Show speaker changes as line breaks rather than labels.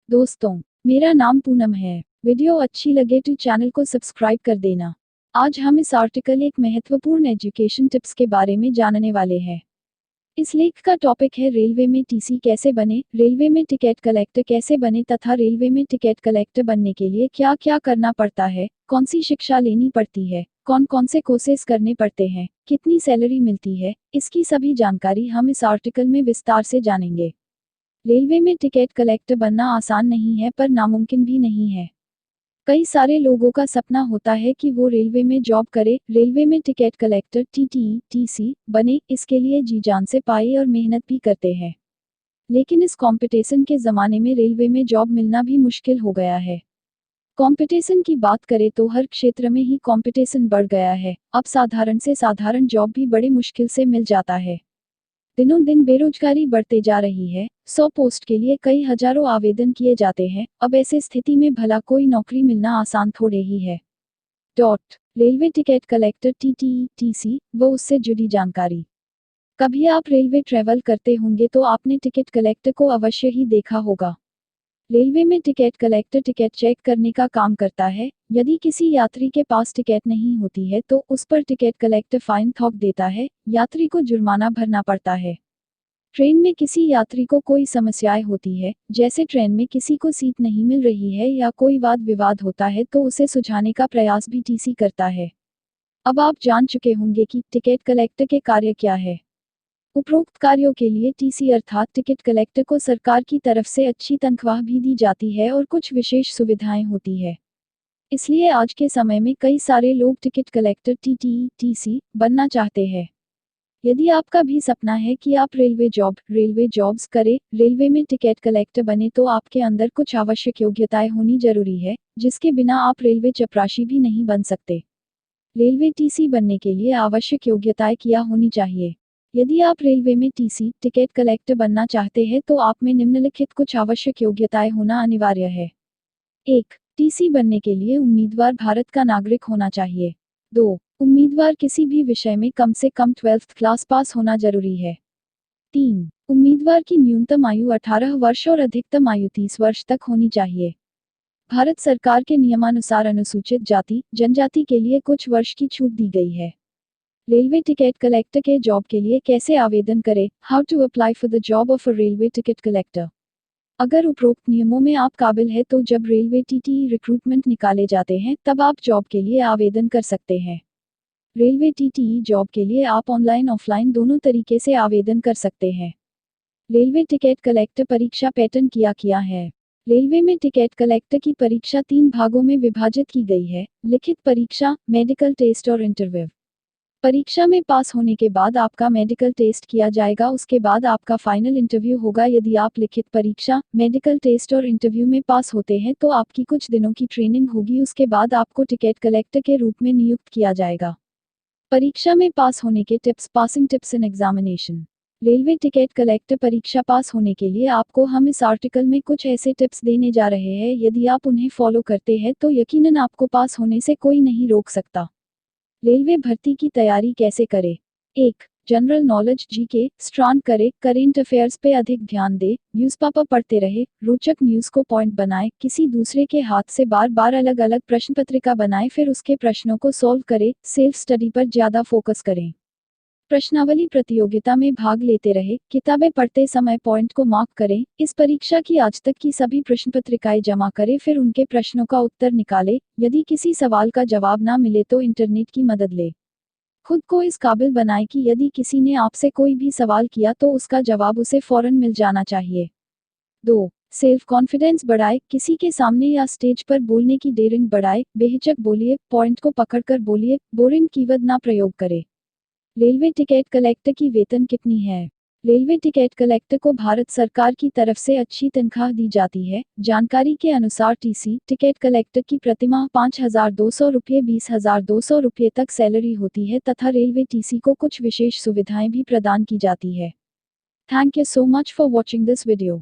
दोस्तों, मेरा नाम पूनम है। वीडियो अच्छी लगे तो चैनल को सब्सक्राइब कर देना। आज हम इस आर्टिकल एक महत्वपूर्ण एजुकेशन टिप्स के बारे में जानने वाले हैं। इस लेख का टॉपिक है रेलवे में टीसी कैसे बने, रेलवे में टिकट कलेक्टर कैसे बने तथा रेलवे में टिकट कलेक्टर बनने के लिए क्या क्या करना पड़ता है, कौन सी शिक्षा लेनी पड़ती है, कौन कौन से कोर्सेज करने पड़ते हैं, कितनी सैलरी मिलती है, इसकी सभी जानकारी हम इस आर्टिकल में विस्तार से जानेंगे। रेलवे में टिकट कलेक्टर बनना आसान नहीं है पर नामुमकिन भी नहीं है। कई सारे लोगों का सपना होता है कि वो रेलवे में जॉब करे, रेलवे में टिकट कलेक्टर टीटी, टीसी बने, इसके लिए जी जान से पढ़ाई और मेहनत भी करते हैं। लेकिन इस कंपटीशन के ज़माने में रेलवे में जॉब मिलना भी मुश्किल हो गया है। कंपटीशन की बात करें तो हर क्षेत्र में ही कंपटीशन बढ़ गया है। अब साधारण से साधारण जॉब भी बड़ी मुश्किल से मिल जाता है। दिनों दिन बेरोजगारी बढ़ते जा रही है। 100 पोस्ट के लिए कई हजारों आवेदन किए जाते हैं। अब ऐसे स्थिति में भला कोई नौकरी मिलना आसान थोड़े ही है। Railway ticket collector TT, TC व उससे जुड़ी जानकारी। कभी आप रेलवे ट्रैवल करते होंगे तो आपने टिकट कलेक्टर को अवश्य ही देखा होगा। रेलवे में टिकट कलेक्टर टिकट चेक करने का काम करता है। यदि किसी यात्री के पास टिकट नहीं होती है तो उस पर टिकट कलेक्टर फाइन थोप देता है, यात्री को जुर्माना भरना पड़ता है। ट्रेन में किसी यात्री को कोई समस्याएं होती है, जैसे ट्रेन में किसी को सीट नहीं मिल रही है या कोई वाद विवाद होता है तो उसे सुलझाने का प्रयास भी टीसी करता है। अब आप जान चुके होंगे कि टिकट कलेक्टर के कार्य क्या है। उपरोक्त कार्यों के लिए टीसी अर्थात टिकट कलेक्टर को सरकार की तरफ से अच्छी तनख्वाह भी दी जाती है और कुछ विशेष सुविधाएं होती है। इसलिए आज के समय में कई सारे लोग टिकट कलेक्टर टीटी, टीसी बनना चाहते हैं। यदि आपका भी सपना है कि आप रेलवे जॉब्स करें, रेलवे में टिकट कलेक्टर बने तो आपके अंदर कुछ आवश्यक योग्यताएं होनी जरूरी है, जिसके बिना आप रेलवे चपरासी भी नहीं बन सकते। रेलवे टीसी बनने के लिए आवश्यक योग्यताएं क्या होनी चाहिए? यदि आप रेलवे में टीसी, टिकट कलेक्टर बनना चाहते हैं तो आप में निम्नलिखित कुछ आवश्यक योग्यताएं होना अनिवार्य है। 1. टीसी बनने के लिए उम्मीदवार भारत का नागरिक होना चाहिए। 2. उम्मीदवार किसी भी विषय में कम से कम 12th क्लास पास होना जरूरी है। 3. उम्मीदवार की न्यूनतम आयु 18 वर्ष और अधिकतम आयु 30 वर्ष तक होनी चाहिए। भारत सरकार के नियमानुसार अनुसूचित जाति, जनजाति के लिए कुछ वर्ष की छूट दी गई है। रेलवे टिकट कलेक्टर के जॉब के लिए कैसे आवेदन करें? How to apply for the job of a railway ticket collector. अगर उपरोक्त नियमों में आप काबिल है तो जब रेलवे टीटी रिक्रूटमेंट निकाले जाते हैं तब आप जॉब के लिए आवेदन कर सकते हैं। रेलवे टीटी जॉब के लिए आप ऑनलाइन ऑफलाइन दोनों तरीके से आवेदन कर सकते हैं। रेलवे टिकट कलेक्टर परीक्षा पैटर्न क्या है? रेलवे में टिकट कलेक्टर की परीक्षा 3 भागों में विभाजित की गई है: लिखित परीक्षा, मेडिकल टेस्ट और इंटरव्यू। परीक्षा में पास होने के बाद आपका मेडिकल टेस्ट किया जाएगा, उसके बाद आपका फाइनल इंटरव्यू होगा। यदि आप लिखित परीक्षा, मेडिकल टेस्ट और इंटरव्यू में पास होते हैं तो आपकी कुछ दिनों की ट्रेनिंग होगी, उसके बाद आपको टिकट कलेक्टर के रूप में नियुक्त किया जाएगा। परीक्षा में पास होने के tips, passing tips in examination. Railway ticket collector परीक्षा पास होने के लिए आपको हम इस आर्टिकल में कुछ ऐसे टिप्स देने जा रहे हैं। यदि आप उन्हें फॉलो करते हैं तो यकीनन आपको पास होने से कोई नहीं रोक सकता। रेलवे भर्ती की तैयारी कैसे करें? 1. जनरल नॉलेज जीके स्ट्रॉन्ग करें, करेंट अफेयर्स पे अधिक ध्यान दें, न्यूज़पेपर पढ़ते रहे, रोचक न्यूज़ को पॉइंट बनाएं, किसी दूसरे के हाथ से बार बार अलग अलग प्रश्न पत्रिका बनाएं, फिर उसके प्रश्नों को सॉल्व करें, सेल्फ स्टडी पर ज़्यादा फोकस करें। प्रश्नावली प्रतियोगिता में भाग लेते रहे, किताबें पढ़ते समय पॉइंट को मार्क करें। इस परीक्षा की आज तक की सभी प्रश्न पत्रिकाएं जमा करें, फिर उनके प्रश्नों का उत्तर निकालें। यदि किसी सवाल का जवाब ना मिले तो इंटरनेट की मदद लें। खुद को इस काबिल बनाएं कि यदि किसी ने आपसे कोई भी सवाल किया तो उसका जवाब उसे फौरन मिल जाना चाहिए। 2. सेल्फ कॉन्फिडेंस बढ़ाए, किसी के सामने या स्टेज पर बोलने की डेयरिंग बढ़ाए, बेहिचक बोलिए, पॉइंट को पकड़कर बोलिए, बोरिंग कीवर्ड ना प्रयोग करें। रेलवे टिकट कलेक्टर की वेतन कितनी है? रेलवे टिकट कलेक्टर को भारत सरकार की तरफ से अच्छी तनख्वाह दी जाती है। जानकारी के अनुसार टीसी, टिकट कलेक्टर की प्रतिमाह 5,200 रुपये 20,200 रुपये तक सैलरी होती है तथा रेलवे टीसी को कुछ विशेष सुविधाएं भी प्रदान की जाती है। Thank you so much for watching this video.